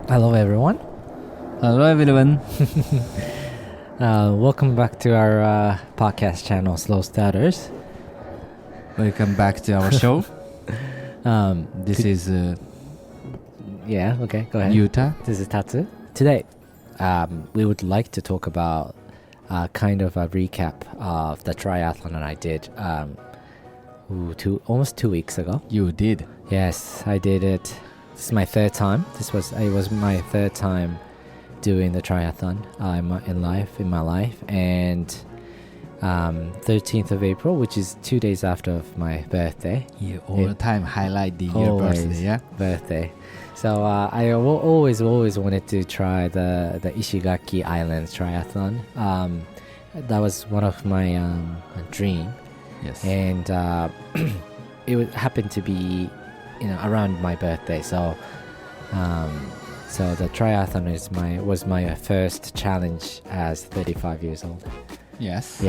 Hello, everyone. Hello everyone. Welcome back to our podcast channel, Slow Starters. Welcome back to our show. This is Yeah, okay, go ahead. Yuta. This is Tatsu. Today, we would like to talk about kind of a recap of the triathlon that I did almost 2 weeks ago. You did. Yes, I did it. This is my third time. It was my third time doing the triathlon in my life, and 13th of April, which is 2 days after my birthday. You all the time highlight your birthday, yeah? Birthday. So I always wanted to try the Ishigaki Island Triathlon. That was one of my dream. Yes. And it happened to be around my birthday, so the triathlon was my first challenge as 35 years old. Yes.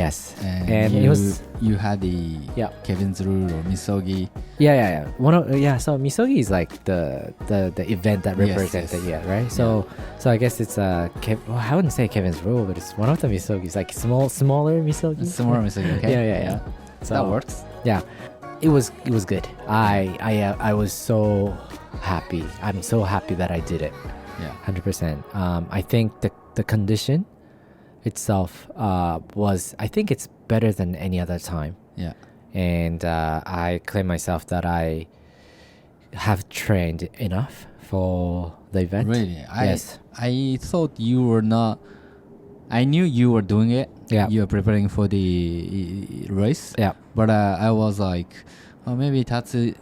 And it was, you had the Kevin's rule or Misogi. Yeah. So Misogi is like the event that represents the year, right? So I guess it's I wouldn't say Kevin's rule, but it's one of the Misogis, like smaller Misogi. Smaller Misogi. Okay. Yeah. So that works. Yeah. It was good. I was so happy. I'm so happy that I did it. Yeah. 100%. I think the condition itself I think it's better than any other time. Yeah. And I claim myself that I have trained enough for the event. Really? Yes. I thought you were not. I knew you were doing it. Yeah. You were preparing for the race. Yeah. But I was like, oh, maybe Tatsu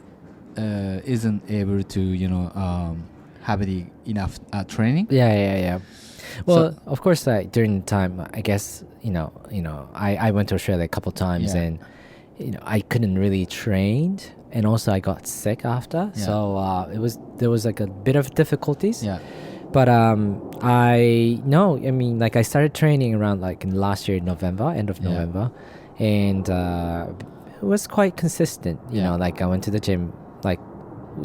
isn't able to, have the enough training. Yeah. Well, of course, during the time, I guess, I went to Australia a couple times and, I couldn't really train. And also I got sick after. Yeah. So there was like a bit of difficulties. Yeah. But I started training around like in last year, end of November. And it was quite consistent. Like I went to the gym like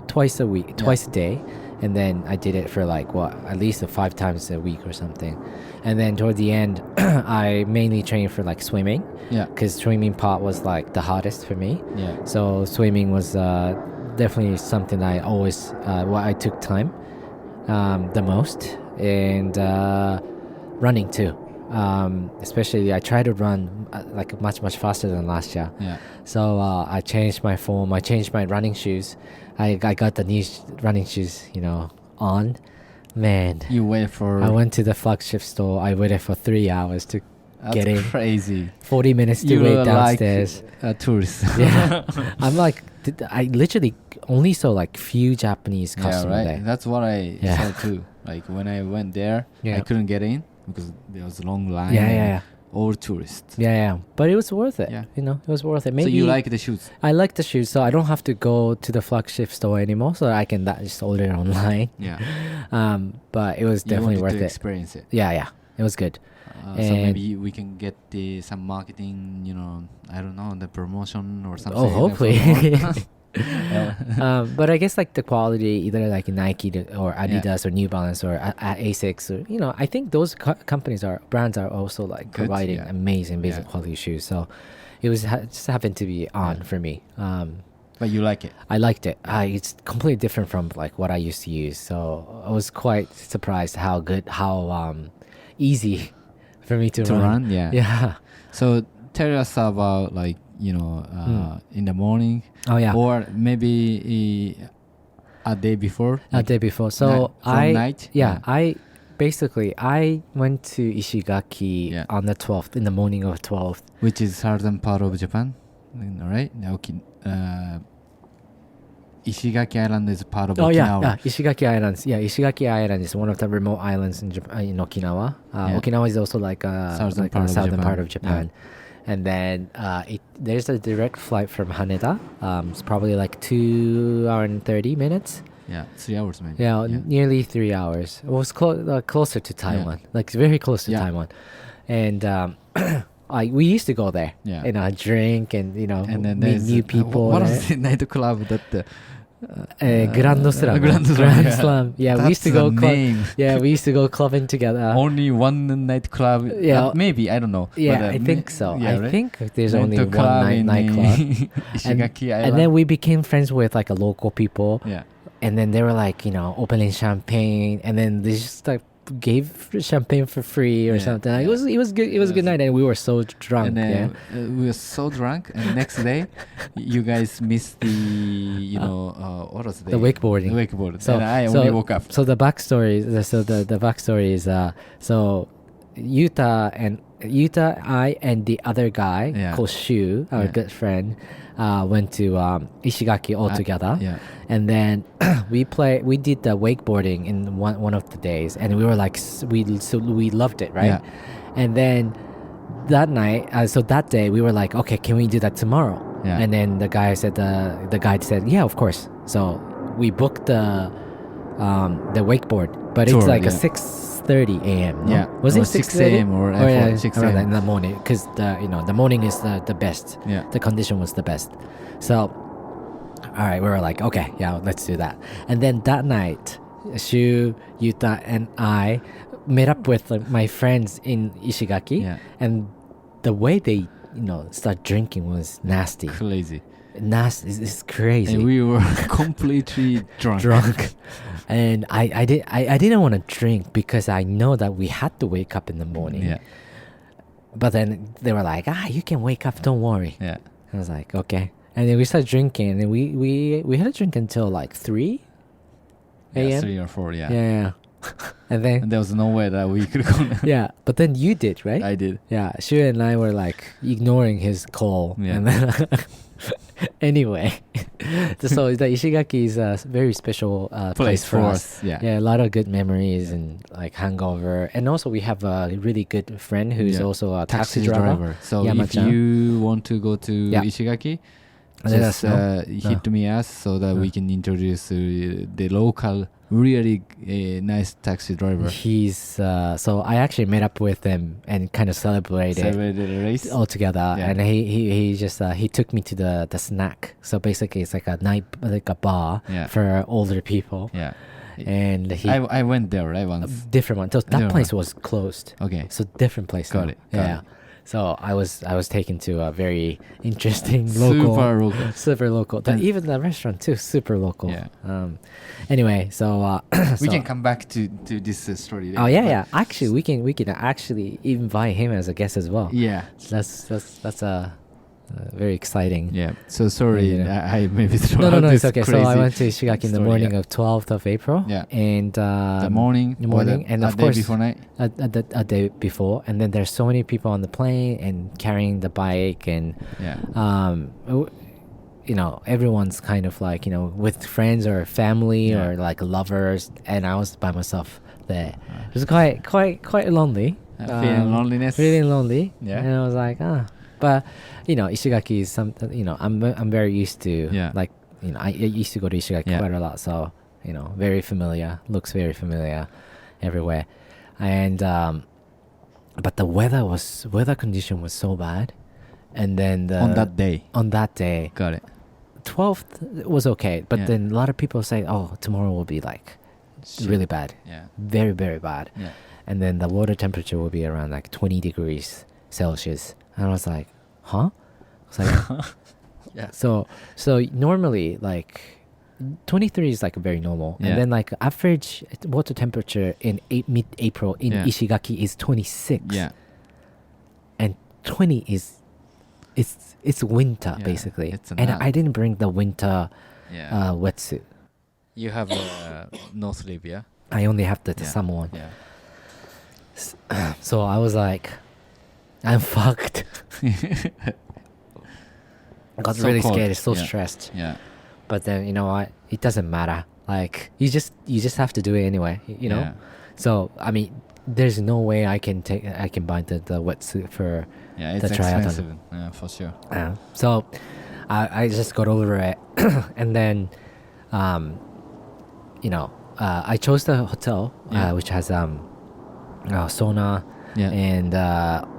twice a day. And then I did it for at least 5 times a week or something. And then toward the end, I mainly trained for like swimming. Yeah. Because swimming part was like the hardest for me. Yeah. So swimming was definitely something I always, I took time the most. And running too. Especially I try to run like much faster than last year. Yeah. So I changed my form. I changed my running shoes. I got the new running shoes, on. Man, I went to the flagship store. I waited for 3 hours to get in. Crazy. 40 minutes to wait downstairs. Like a tourist. Yeah. I'm like, I literally only saw like few Japanese customers there. That's what I saw too. Like when I went there, I couldn't get in because there was a long line. Yeah. All tourists. Yeah. But it was worth it. Yeah. It was worth it. Maybe so you like the shoes? I like the shoes, so I don't have to go to the flagship store anymore, so I can just order it online. Yeah. But it was definitely worth it. Experience it. Yeah. It was good. So maybe we can get some marketing, I don't know, the promotion or something. Oh, hopefully. But I guess like the quality, either like Nike or Adidas or New Balance or Asics, or I think those brands are also like providing amazing quality shoes. So it was just happened to be on for me. But you like it? I liked it. It's completely different from like what I used to use. So I was quite surprised how easy for me to run. Yeah. So tell us about like in the morning. Oh yeah. Or maybe a day before. So night. Yeah. I went to Ishigaki on the 12th, in the morning of 12th. Which is southern part of Japan, right? Ishigaki Island is part of Okinawa. Yeah, Ishigaki Islands. Yeah, Ishigaki Island is one of the remote islands in Okinawa. Okinawa is also like a southern part of Japan. Yeah. And then there's a direct flight from Haneda. It's probably like 2 hours and 30 minutes. Yeah, 3 hours maybe. Yeah, nearly 3 hours. It was closer to Taiwan, like very close to Taiwan. And we used to go there, drink and and then meet new people. What was the nightclub that Grand Slam. Grand Slam, Grand yeah. Slam. Yeah, we used to That's go the club. name. Yeah, we used to go clubbing together. Only one night club. Yeah. Maybe I don't know. Yeah, but, I think so. Yeah, I right? think there's Night only to one club in nightclub. Ishigaki Island. And then we became friends with like a local people. Yeah. And then they were like, opening champagne, and then they just like gave champagne for free or Yeah, something. Like, yeah. It was good. It was a good night, and we were so drunk. And then we were so drunk, and next day, you guys missed the, what was the wakeboarding. The wakeboard. So- and I so- only woke up. So the backstory. The backstory is so Yuta, I, and the other guy Yeah. called Shu, our Yeah. good friend, went to Ishigaki all together. Yeah. And then we did the wakeboarding in one of the days, and we were like, we loved it, right? Yeah. And then that night, so that day, we were like, okay, can we do that tomorrow? Yeah. And then the guide said, yeah, of course. So we booked the wakeboard, but Tour, it's like yeah. a 6:30 a.m. No? Yeah. Was Or it 6 6:30? a.m. or yeah, 6 around a.m. that in the morning, because the morning is the best. Yeah. The condition was the best. So, all right, we were like, okay, yeah, let's do that. And then that night, Shu, Yuta, and I met up with my friends in Ishigaki, Yeah. and the way they start drinking was nasty. Crazy. Nasty, it's crazy. And we were completely drunk. And I didn't want to drink because I know that we had to wake up in the morning. Yeah. But then they were like, you can wake up, don't worry. Yeah. I was like, okay. And then we started drinking, and we had to drink until like 3 a.m. Yeah, 3 or 4, yeah. Yeah. And then And there was no way that we could go. yeah, but then you did, right? I did. Yeah, Shu and I were like ignoring his call. Yeah. And then anyway, so the Ishigaki is a very special place for us. Yeah. Yeah, a lot of good memories and like hangover. And also we have a really good friend who's Yeah. also a taxi driver. So Yama-chan. if you want to go to Yeah. Ishigaki, Let just us know. hit me us so that we can introduce the local, really nice taxi driver. He's so I actually met up with him and kind of celebrated Celebrated the race. all together. Yeah. And he just he took me to the snack. So basically it's like a night, like a bar Yeah. for older people. Yeah. And he I went there, right, a once. different one. So that Different place was closed. Okay. So different place. Got now. it, got Yeah. So I was taken to a very interesting local, Super local. super local. And- Even the restaurant too, super local. Yeah. Anyway, so We so- can come back to this story later. Oh yeah, but- yeah. Actually, we can actually invite him as a guest as well. Yeah. That's a very exciting. Yeah. So sorry, Yeah. I maybe throw No, out it's this okay. So crazy I went to Ishigaki in the story, morning yeah. of 12th of April. Yeah. And the morning, the morning, or and a of day course before night. a day before, and then there's so many people on the plane and carrying the bike, and Yeah. everyone's kind of like with friends or family Yeah. or like lovers, and I was by myself there. It was quite lonely. Feeling loneliness. Really lonely. Yeah. And I was like, but Ishigaki is something. I'm very used to. Yeah. Like I used to go to Ishigaki Yeah. quite a lot, so very familiar. Looks very familiar everywhere, and but the weather condition was so bad, and then on that day. on that day, Got it. 12th was okay, but Yeah. then a lot of people say, oh, tomorrow will be like Shit. really bad, Yeah. very very bad. Yeah. And then the water temperature will be around like 20 degrees Celsius. And I was like, huh? I was like, Yeah. so normally like 23 is like very normal. Yeah. And then like average water temperature in mid-April in Yeah. Ishigaki is 26. Yeah. And 20 is, it's winter Yeah, basically. it's a And nut. I didn't bring the winter Yeah. wetsuit. You have no sleep, yeah. I only have the Yeah. summer one. Yeah. So I was like, I'm fucked. I got So really cold. scared, so Yeah. stressed. Yeah. But then you know what? It doesn't matter. Like you just have to do it anyway. You know. Yeah. So I mean, there's no way I can buy the wetsuit for. Yeah, it's The triathlon. expensive. Yeah, for sure. So I just got over it, and then, I chose the hotel Yeah. which has sauna Yeah. and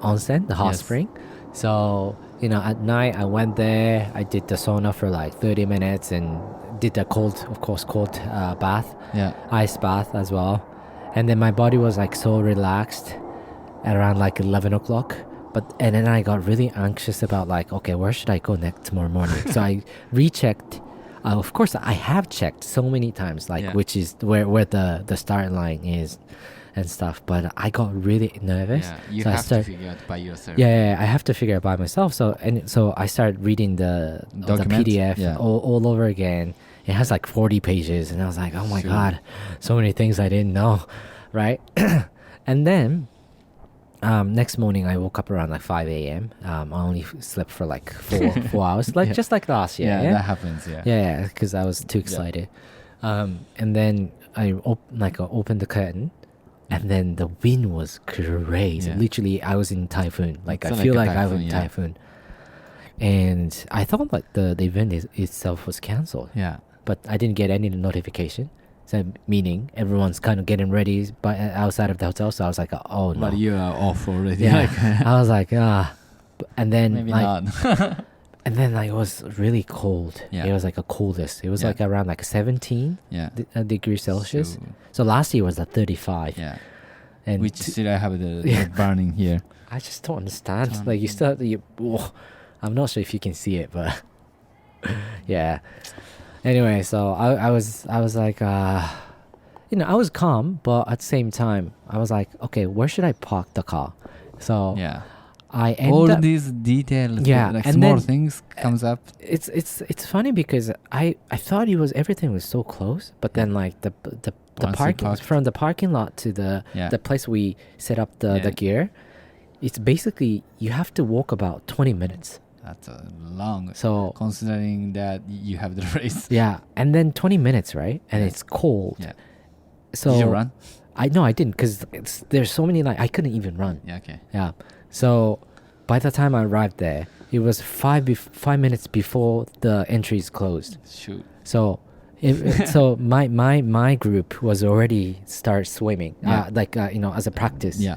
onsen, the hot Yes. spring. So at night I went there. I did the sauna for like 30 minutes and did a cold bath, Yeah. ice bath as well, and then my body was like so relaxed at around like 11 o'clock. And then I got really anxious about like, okay, where should I go next tomorrow morning? So I rechecked. Of course, I have checked so many times, like which is where the start line is and stuff. But I got really nervous. Yeah, you so have to figure out by yourself. Yeah, I have to figure it by myself. So I started reading the PDF all over again. It has like 40 pages, and I was like, oh my god, so many things I didn't know, right? And then next morning I woke up around like 5 a.m. I only slept for like 4 hours, like just like last year. Yeah, that happens. Yeah, because I was too excited. And then I opened the curtain. And then the wind was crazy. Yeah. Literally, I was in typhoon. Like, I feel like I was in typhoon. And I thought like the event itself was cancelled. Yeah. But I didn't get any notification. So meaning everyone's kind of getting ready outside of the hotel. So I was like, oh no. But you are off already. Yeah. I was like, And then maybe not. And then like it was really cold. Yeah. It was like a coldest. It was like around like 17 degrees Celsius. So last year was at 35. Yeah. And which still I have the burning here. I just don't understand. Like you still have to, I'm not sure if you can see it, but yeah. Anyway, so I was like, I was calm, but at the same time, I was like, okay, where should I park the car? So I all these details, like and small things comes up. It's funny because I thought everything was so close, but then like the parking from the parking lot to the place we set up the gear, it's basically you have to walk about 20 minutes. That's a long. So considering that you have the race. Yeah, and then 20 minutes, right? And it's cold. Yeah. So did you run? I didn't because there's so many like I couldn't even run. Yeah. Okay. Yeah. So by the time I arrived there, it was 5 minutes before the entries closed. Shoot. So, so my group was already start swimming, as a practice. Yeah.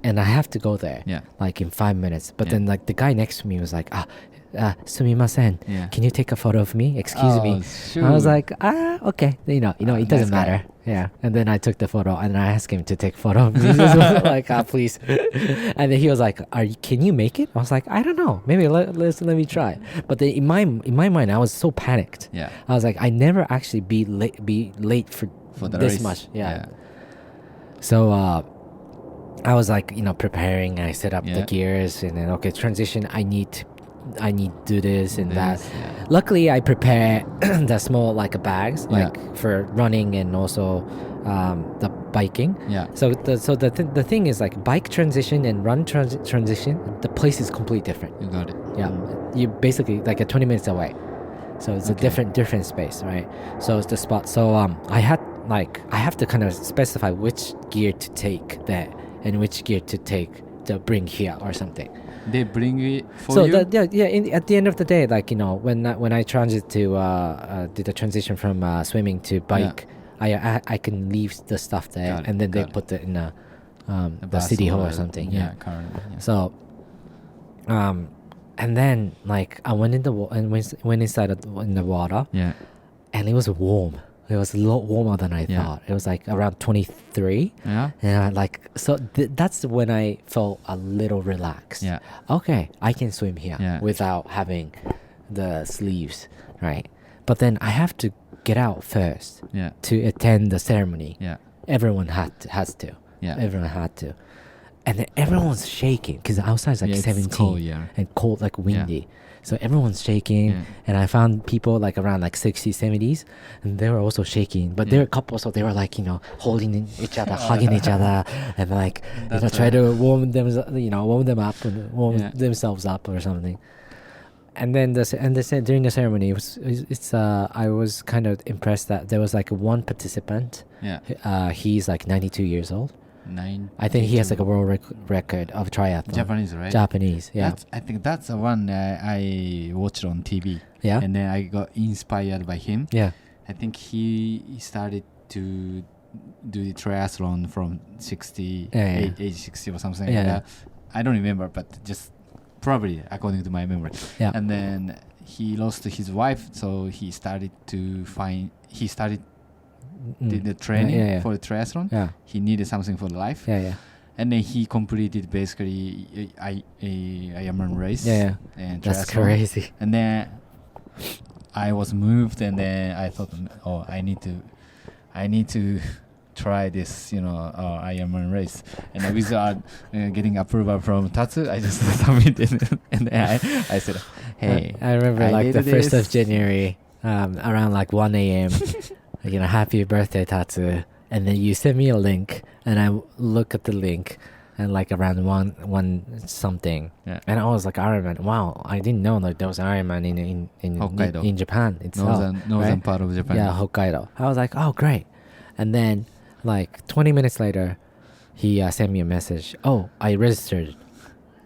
And I have to go there, like in 5 minutes. But then like the guy next to me was like, sumimasen, can you take a photo of me? Excuse me. Shoot. I was like, okay, it doesn't matter. Yeah. And then I took the photo and I asked him to take a photo of me. Like, please. And then he was like, can you make it? I was like, I don't know. Maybe let me try. But then in my mind, I was so panicked. Yeah. I was like, I never actually be late for the this race. much. Yeah. So I was like, preparing. I set up the gears and then transition. I need to do this and that. Yeah. Luckily, I prepare the small bags for running and also the biking. Yeah. So the thing is like bike transition and run transition. The place is completely different. You got it. Yeah. You basically like 20 minutes away. So it's a different space, right? So it's the spot. So I have to kind of specify which gear to take there and which gear to bring here or something. They bring it for you? At the end of the day, when I transit to do the transition from swimming to bike, I can leave the stuff there and then they put it in the city hall or something. Yeah. Currently. Yeah. So, and then I went in went inside in the water. Yeah. And it was warm. It was a lot warmer than I thought. It was like around 23. Yeah. And that's when I felt a little relaxed. Yeah. Okay, I can swim here without having the sleeves, right? But then I have to get out first to attend the ceremony. Yeah. Everyone has to. Yeah. Everyone had to. And then everyone's shaking because outside is 17 cold, and cold, windy. Yeah. So everyone's shaking, and I found people around 60s, 70s, and they were also shaking. But there were couples, so they were holding each other, hugging each other, and try to warm them up and warm themselves up or something. And then during the ceremony, I was kind of impressed that there was one participant. Yeah. He's 92 years old. 9. I think he has a world record of triathlon. Japanese, right? Japanese, yeah. I think that's the one I watched on TV. Yeah. And then I got inspired by him. Yeah. I think he started to do the triathlon from age 60 or something. Yeah. I don't remember, but just probably according to my memory. Yeah. And then he lost his wife, so he started the training for the triathlon. Yeah. He needed something for life. Yeah. And then he completed basically a Ironman race. Yeah. And That's triathlon. crazy. And then I was moved, and then I thought, oh, I need to try this, Ironman race. And without getting approval from Tatsu, I just submitted, and then I said, hey, I remember like the 1st this. of January, around like 1 a.m. Happy birthday, Tatsu. And then you sent me a link, and I look at the link, and like around one something, and I was like, Ironman. Wow, I didn't know like there was Ironman in Japan itself, northern part of Japan. Yeah, Hokkaido. I was like, oh great. And then like 20 minutes later, he sent me a message. Oh, I registered.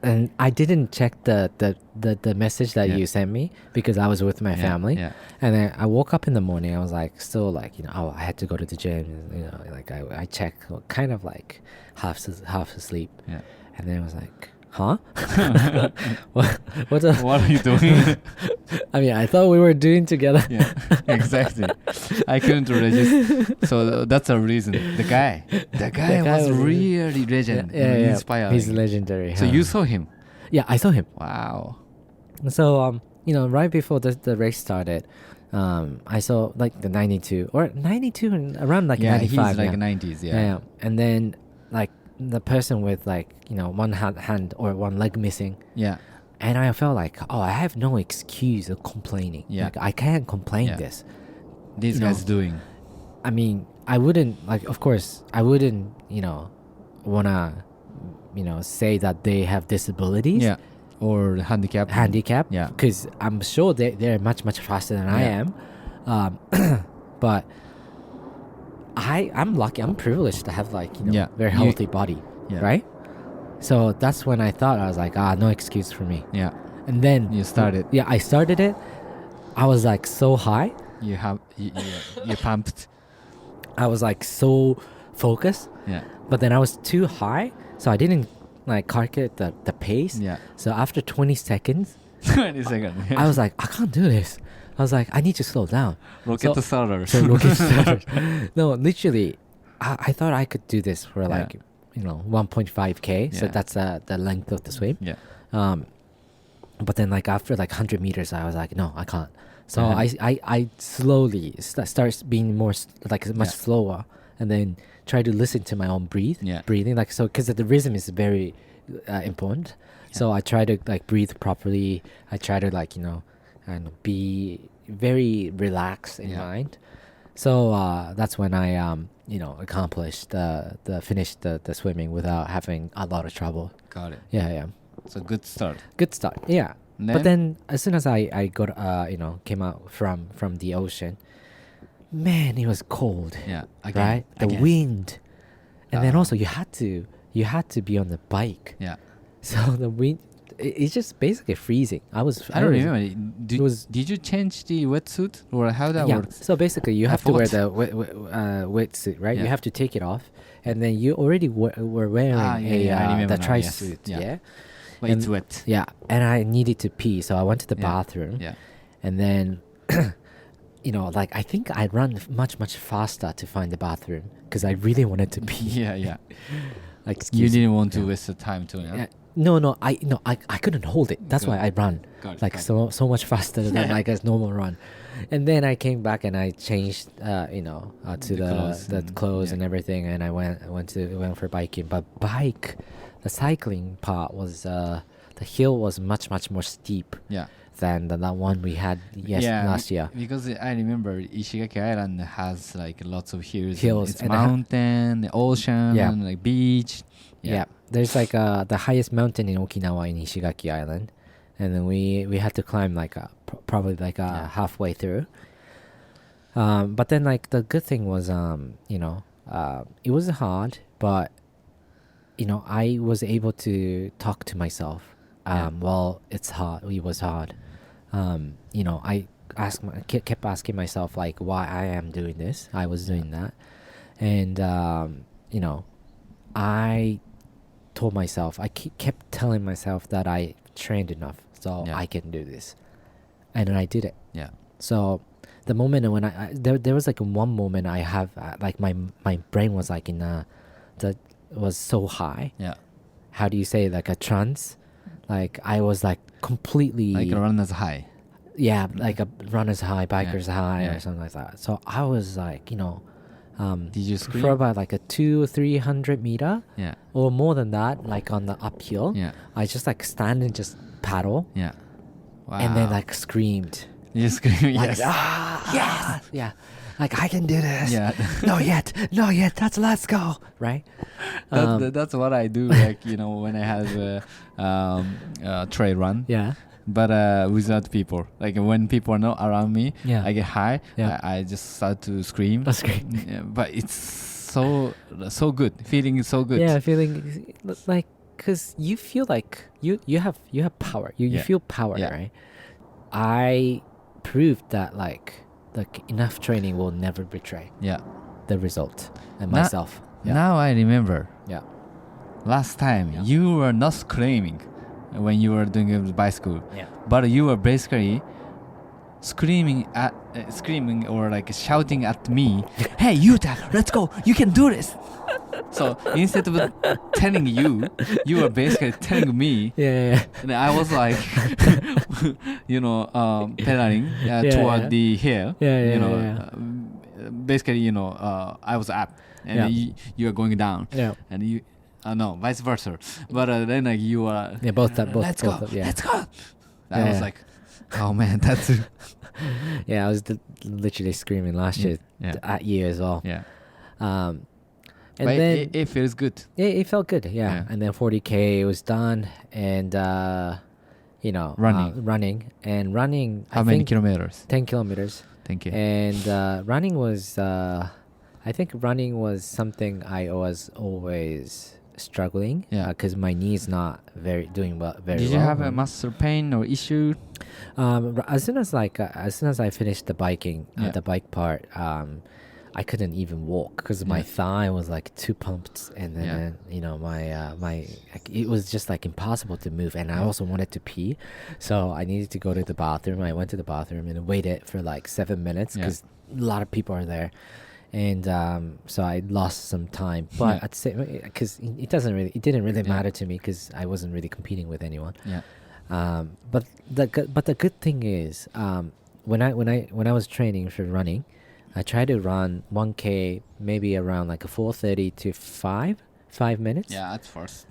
And I didn't check the message that you sent me because I was with my family. Yeah. And then I woke up in the morning. I was like, still like, I had to go to the gym. Like I checked, kind of like half asleep. Yeah. And then I was like, huh? What are you doing? I mean, I thought we were doing together. Yeah, exactly. I couldn't register. So that's a reason. The guy was really legend. Inspiring. He's legendary. So you saw him? Yeah, I saw him. Wow. So right before the race started, I saw like the 92 and around like 95. He's like 90s. Yeah. And then like the person with like one hand or one leg missing. Yeah. And I felt like, oh, I have no excuse of complaining. Yeah. Like I can't complain this. These guys doing. I mean, I wouldn't like. Of course, I wouldn't. Wanna, say that they have disabilities. Yeah. Or handicap. Yeah. Because I'm sure they're much faster than I am. But I'm lucky. I'm privileged to have like very healthy body. Yeah. Right. So that's when I thought, I was like, no excuse for me. Yeah. And then you started. Yeah, I started it. I was like so high. You pumped. I was like so focused. Yeah. But then I was too high, so I didn't like calculate the pace. Yeah. So after 20 seconds, 20 seconds. I was like, I can't do this. I was like, I need to slow down. Rocket starters. So rocket starters. No, literally, I thought I could do this for like 1.5K. So that's the length of the swim. Yeah. But then like after like 100 meters, I was like, no, I can't. So I slowly starts being more like much slower, and then try to listen to my own breathing, like, so because the rhythm is very important. So I try to like breathe properly. I try to like be very relaxed in mind. So that's when I accomplished finished the swimming without having a lot of trouble. Got it. Yeah. So good start. Yeah. But then as soon as I got came out from the ocean, man, it was cold. Yeah. Right? The wind. And then also you had to be on the bike. Yeah. So the wind, it's just basically freezing. I don't remember. Did you change the wetsuit, or how that works? So basically you have to wear the wetsuit, right? You have to take it off, and then you already were wearing the tri-suit. Yeah. But it's wet. Yeah, and I needed to pee, so I went to the bathroom. Yeah. And then, like I think I ran much faster to find the bathroom because I really wanted to pee. Yeah. Like you didn't want to waste the time too. Yeah. No, I couldn't hold it. That's why I ran so much faster than like a normal run. And then I came back and I changed, to the clothes and everything, and I went for biking. But the cycling part was the hill was much more steep. Yeah. Than the one we had last year. Because I remember Ishigaki Island has like lots of hills. It's and mountain, the ocean, like beach. Yeah. There's like the highest mountain in Okinawa in Ishigaki Island, and then we had to climb like probably like halfway through. But then like the good thing was it was hard, but I was able to talk to myself. Well, it was hard. I kept asking myself like why I am doing this. I was doing that, and I told myself, I kept telling myself that I trained enough, so I can do this. and then I did it. Yeah. So the moment when there was like one moment I have like my brain was like in that was so high. Yeah. How do you say, like a trance? Like I was like completely Like a runner's high. yeah, like a runner's high, biker's high, Yeah. or something like that. So I was like, Did you scream? for about like a 200-300 meter Yeah. or more than that, like on the uphill, Yeah. I just like stand and just paddle, Yeah. Wow. and then like screamed. You scream, Like, yes. yes, yeah, like I can do this. Yeah. no yet, let's go, right? That's what I do, like, when I have a trail run. Yeah, But without people. Like when people are not around me, Yeah. I get high. Yeah. I just start to scream. that's great. Yeah, but it's so good. Feeling is so good. Yeah, feeling like, because you feel like you have power. You Yeah. feel power, Yeah. right? I proved that like enough training will never betray Yeah. the result and Na- myself. Yeah. Now I remember. Yeah. Last time Yeah. you were not screaming when you were doing the bicycle, Yeah. but you were basically screaming or like shouting at me, "Hey Yuta, let's go! You can do this!" So instead of telling you, you were basically telling me, Yeah. and I was like, pedaling toward yeah. the hill. Yeah. Basically, I was up, and Yeah. you are going down, Yeah. and you. No, vice versa. But then like you are. Yeah, both that. Both. Let's both go. yeah. Let's go. I Yeah. was like, oh man, that's. Yeah, I was literally screaming last year Yeah. at you as well. Yeah. And But then it feels good. it felt good. Yeah. Yeah. And then 40K was done, and running. How I many think kilometers? 10 kilometers. Thank you. And running was, I think running was something I was always struggling. Yeah. Because my knee's not doing well. Very Did well. you have a muscle pain or issue? As soon as I finished the biking, Yeah. the bike part, I couldn't even walk because my Yeah. thigh was like too pumped, and then my it was just like impossible to move, and I also wanted to pee, so I needed to go to the bathroom. I went to the bathroom and waited for like 7 minutes because a lot of people are there, and so I lost some time. But Yeah. at the same, because it didn't really matter to me because I wasn't really competing with anyone. Yeah. But the good thing is, when I was training for running, I tried to run 1K maybe around like a 4:30 to 5 minutes. Yeah, at first.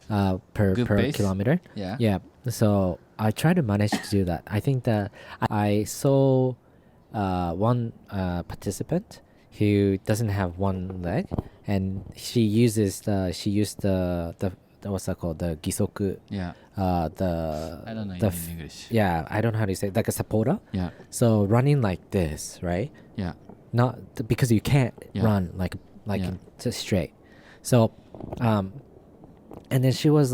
Per Good pace. kilometer. Yeah. Yeah. So I tried to manage to do that. I think that I saw one participant who doesn't have one leg, and she used the what's that called, the gisoku. Yeah. I don't know the in English. Yeah, I don't know how to say it, like a supporter. Yeah. So running like this, right? Yeah. Not because you can't Yeah. run like Yeah. just straight. So, and then she was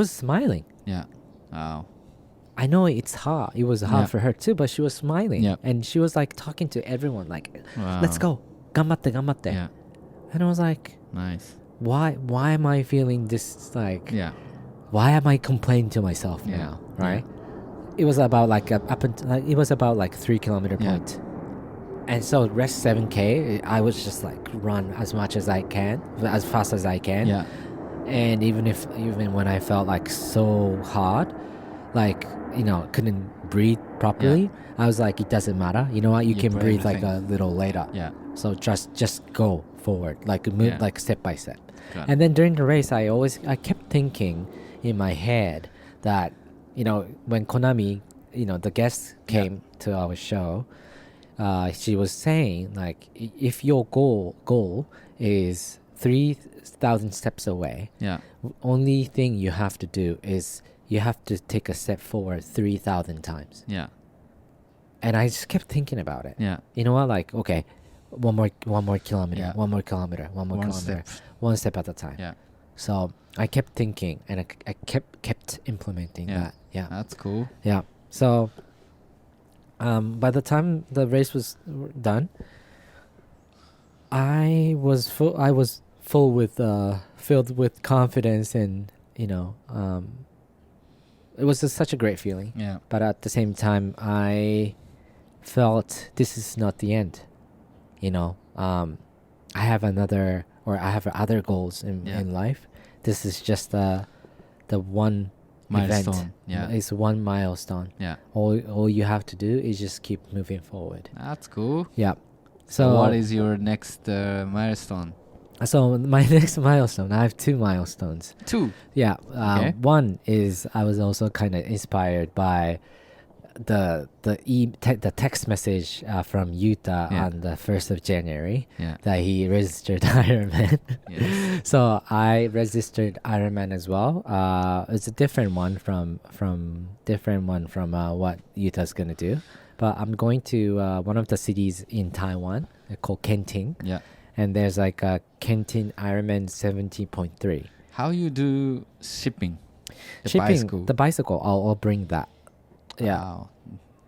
smiling. Yeah. Wow. I know it's hard. It was hard Yeah. for her too, but she was smiling. Yeah. And she was like talking to everyone, like, Wow. "Let's go, gambatte, gambatte." Yeah. And I was like, Nice. why am I feeling this, like, Yeah. why am I complaining to myself Yeah. now, right? It was about like it was about like 3 kilometer Yeah. point. And so rest 7K, I was just like run as much as I can, as fast as I can. Yeah. And even when I felt like so hard, like, couldn't breathe properly, I was like, it doesn't matter. You know what? You You can put breathe like everything. a little later. Yeah. So just go forward, like move, Yeah. like step by step. Got it. And then during the race, I kept thinking in my head that, when Konami, the guest came to our show, she was saying like, if your goal is 3,000 steps away, Yeah. only thing you have to do is you have to take a step forward 3,000 times. Yeah. And I just kept thinking about it. Yeah. You know what? Like, okay, one more kilometer, Yeah. one more kilometer, one more One kilometer, step. one step at a time. Yeah. So I kept thinking, and I kept implementing Yeah. that. Yeah. That's cool. Yeah. So by the time the race was done, I was filled with confidence and it was just such a great feeling. Yeah. But at the same time, I felt this is not the end. You know, I have other goals in life. This is just the one Milestone. event. Yeah. It's one milestone. Yeah. All you have to do is just keep moving forward. That's cool. Yeah. So what is your next milestone? So my next milestone, I have 2 milestones. 2. Yeah. Okay. One is I was also kind of inspired by the text message from Yuta on the 1st of January that he registered Ironman. Yes. So I registered Ironman as well. It's a different one from what Yuta's gonna do. But I'm going to one of the cities in Taiwan called Kenting. Yeah. And there's like a Kenting Ironman 70.3. How you do shipping? The bicycle. I'll bring that. Yeah. Wow.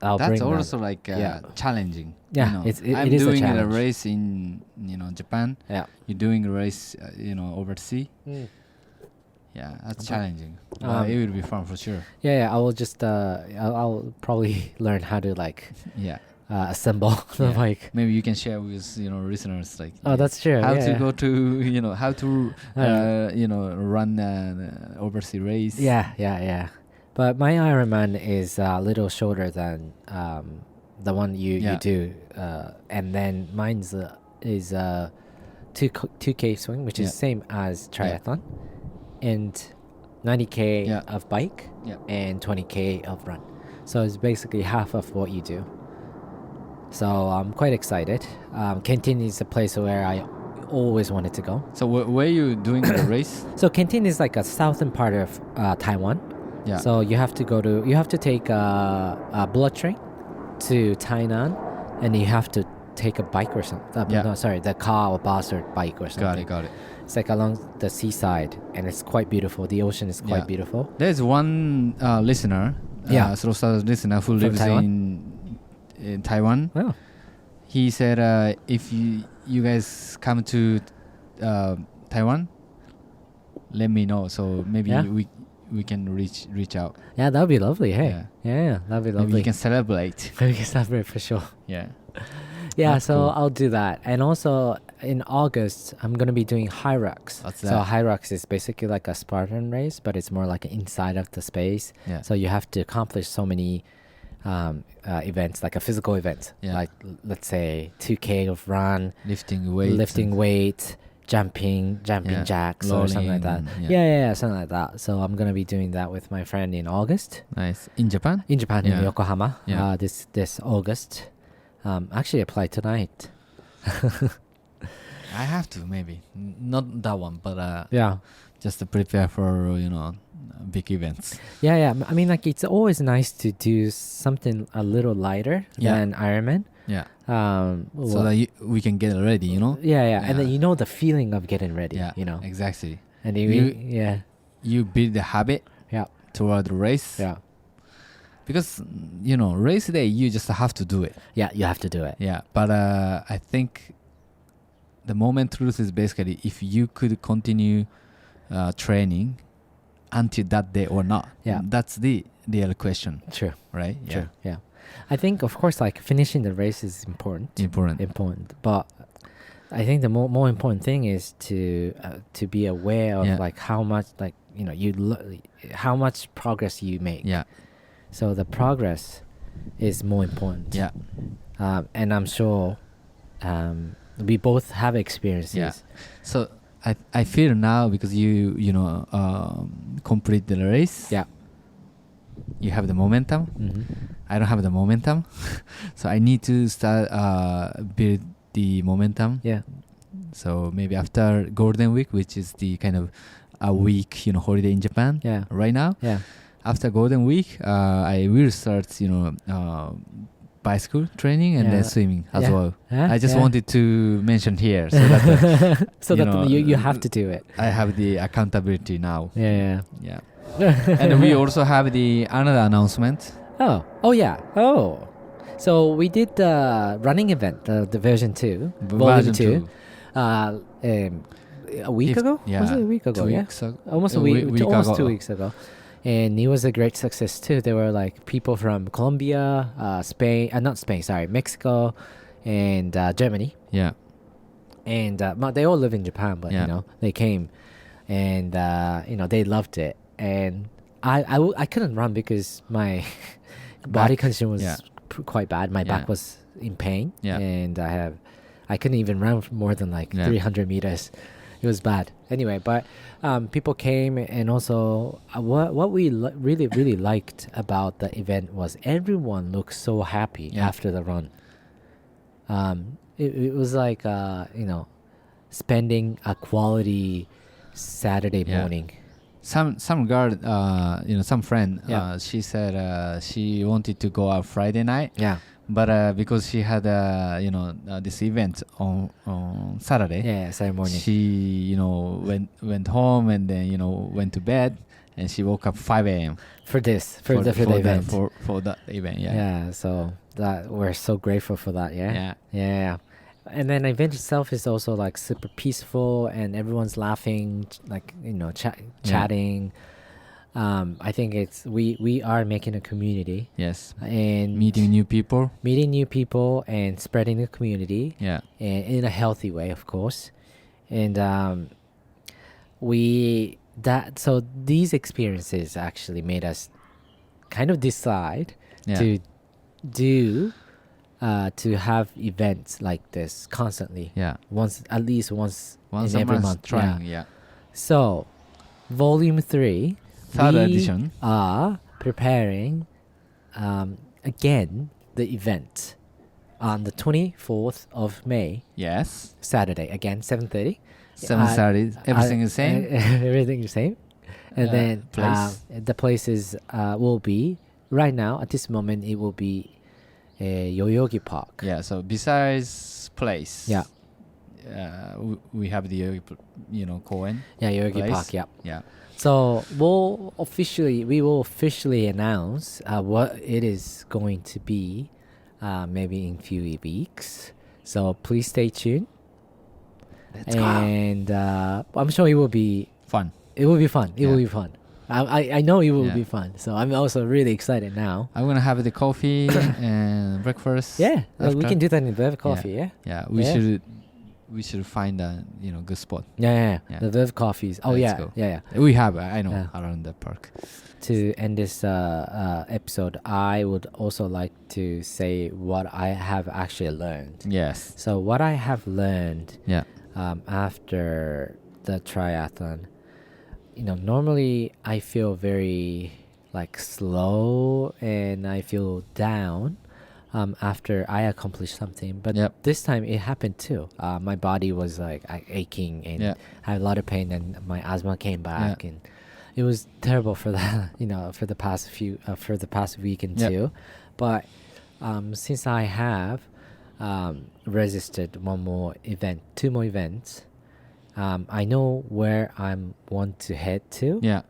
I'll That's bring also that. like Yeah, challenging. You know. it I'm is a doing challenge. race in Japan. Yeah. You're doing a race overseas. Yeah, that's challenging. But it will be fun for sure. Yeah. I will just I'll probably learn how to like Yeah. assemble the bike. Maybe you can share with listeners like Oh, that's true. how yeah. to go to how to run overseas race. Yeah. But my Ironman is a little shorter than the one you do, and then mine's is 2K swing, which is same as triathlon, and 90K of bike and 20K of run. So it's basically half of what you do. So I'm quite excited. Kentin is a place where I always wanted to go. So where you doing the race? So Kentin is like a southern part of Taiwan. Yeah. So you have to take a bullet train to Tainan, and you have to take a bike or something. No, sorry, the car or bus or bike or something. Got it. It's like along the seaside, and it's quite beautiful. The ocean is quite beautiful. There's one listener, STARTERS listener who lives in Taiwan. Oh. He said if you guys come to Taiwan, let me know. So maybe we can reach out. Yeah, that would be lovely. Hey. Yeah, that'd be lovely. Maybe you can celebrate. We can celebrate for sure. Yeah. Yeah, That's so cool. I'll do that. And also in August, I'm going to be doing High Rocks. What's So that? High Rocks is basically like a Spartan race, but it's more like inside of the space. Yeah. So you have to accomplish so many events, like a physical event. Yeah. Like, let's say 2K of run, Lifting weights. jumping jacks or something like that. Rolling, Yeah, something like that. So I'm going to be doing that with my friend in August. Nice. In Japan? In Japan, in Yeah. Yokohama, Yeah. this August. Actually apply tonight. I have to maybe. Not that one, but Yeah. just to prepare for, big events. Yeah. I mean, like, it's always nice to do something a little lighter than Ironman. Yeah. So So that we can get ready, Yeah. And then you know the feeling of getting ready, Yeah. Exactly. And You build the habit Yeah. toward the race. Yeah. Because, race day, you just have to do it. Yeah, you have to do it. Yeah. But I think the moment truth is basically if you could continue training until that day or not. Yeah. That's the real question, True. right? True. Yeah. I think, of course, like, finishing the race is important. Important. But I think the more important thing is to be aware of like how much, like, how much progress you make. Yeah. So the progress is more important. Yeah. And I'm sure we both have experiences. Yeah. So I feel now because you complete the race. Yeah. You have the momentum. Mm-hmm. I don't have the momentum, so I need to start build the momentum. Yeah. So maybe after Golden Week, which is the kind of a week holiday in Japan. Yeah. Right now. Yeah. After Golden Week, I will start bicycle training and then swimming as well. I just wanted to mention here so that so that you have to do it. I have the accountability now. Yeah. And we also have the another announcement. Oh yeah. Oh. So we did the running event, the version 2, volume 2. A week ago? Yeah. Was it a week ago? 2 Yeah. weeks ago. Almost a week. week Almost ago. 2 weeks ago. and it was a great success too. There were like people from Colombia, Spain, not Spain, sorry, Mexico, and Germany, Yeah. and they all live in Japan, but Yeah. they came, and they loved it, and I couldn't run because my body condition was Yeah. quite bad. My Yeah. back was in pain, Yeah. and I couldn't even run for more than like 300 meters. It was bad. Anyway, but people came, and also what we really liked about the event was everyone looked so happy after the run. It was like spending a quality Saturday morning. Some girl, some friend, Yeah. she said she wanted to go out Friday night. Yeah. But because she had this event on Saturday, Yeah, Saturday morning. she went home and then went to bed, and she woke up 5 a.m. for the event. For that event. Yeah, so that we're so grateful for that. Yeah. And then the event itself is also like super peaceful, and everyone's laughing, like chatting. I think we are making a community. Yes. And meeting new people and spreading the community. Yeah. And in a healthy way, of course. And so these experiences actually made us kind of decide to have events like this constantly. Yeah. At least once in a every month. Trying. Yeah. So, Volume 3. Third edition. Are preparing again the event on the 24th of May. Yes. Saturday again, 7:30. 7:30. Everything is same. Everything is same. And then place. The places will be right now. At this moment, it will be Yoyogi Park. Yeah. So besides place. Yeah. We have the Koen. Yeah, Yoyogi place. Park. Yeah. Yeah. So we will officially announce what it is going to be, maybe in few weeks. So please stay tuned. Let's go. And I'm sure it will be Fun. It will be fun. It will be fun. I know it will be fun. So I'm also really excited now. I'm gonna have the coffee and breakfast. Yeah, we can do that in Verve Coffee. Yeah. Yeah. We should find a good spot. Yeah. The Verve Coffees. Oh Let's go. Yeah. We have I know around the park. To end this episode, I would also like to say what I have actually learned. Yes. So what I have learned after the triathlon, normally I feel very like slow and I feel down after I accomplish something, but this time it happened too. My body was like aching and I had a lot of pain, and my asthma came back, and it was terrible for that, for the past week and two. But since I have registered two more events, I know where I want to head to. Yeah.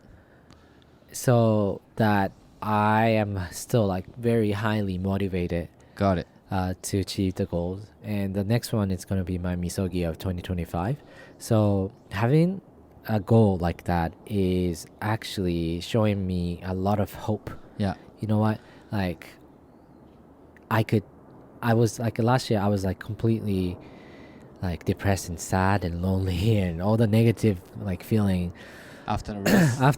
So that I am still like very highly motivated. Got it. To achieve the goals. And the next one is going to be my Misogi of 2025. So having a goal like that is actually showing me a lot of hope. Yeah. You know what? Like I was like last year I was like completely like depressed and sad and lonely and all the negative like feeling after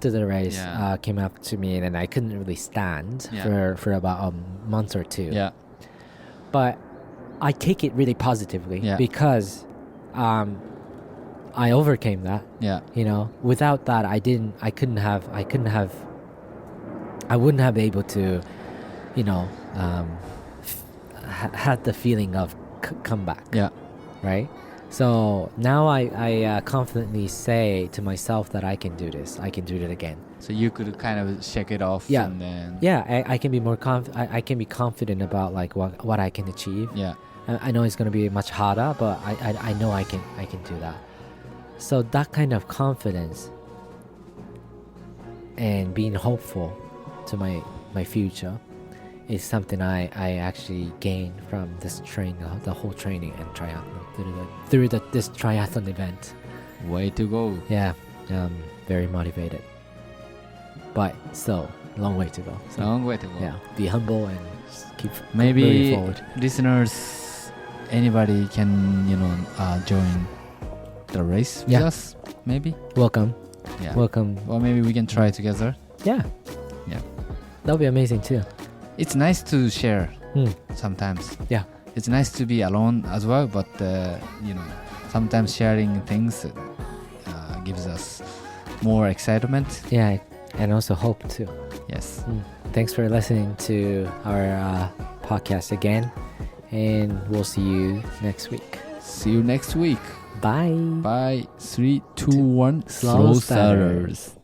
the race. Came up to me, and then I couldn't really stand for about a month or two. Yeah. But I take it really positively because I overcame that. Yeah. Without that I wouldn't have been able to, had the feeling of comeback. Yeah. Right? So now I confidently say to myself that I can do this. I can do it again. So you could kind of shake it off. Yeah. And then I can be more I can be confident about like what I can achieve. Yeah. I know it's going to be much harder, but I know I can do that. So that kind of confidence and being hopeful to my future is something I actually gained from this the whole training and triathlon through this triathlon event. Way to go. Yeah, very motivated. but still, long way to go. So, Long way to go. yeah, be humble and just keep Maybe moving forward. listeners, anybody can join the race with Yeah. us. Maybe. Welcome. Yeah. Welcome. Or maybe we can try together. Yeah. Yeah. That'll be amazing too. It's nice to share Hmm. sometimes. Yeah. It's nice to be alone as well, but sometimes sharing things gives us more excitement. Yeah, and also hope too. Yes. Thanks for listening to our podcast again, and we'll see you next week. See you next week. Bye. Bye. 3, 2, 1. Slow starters.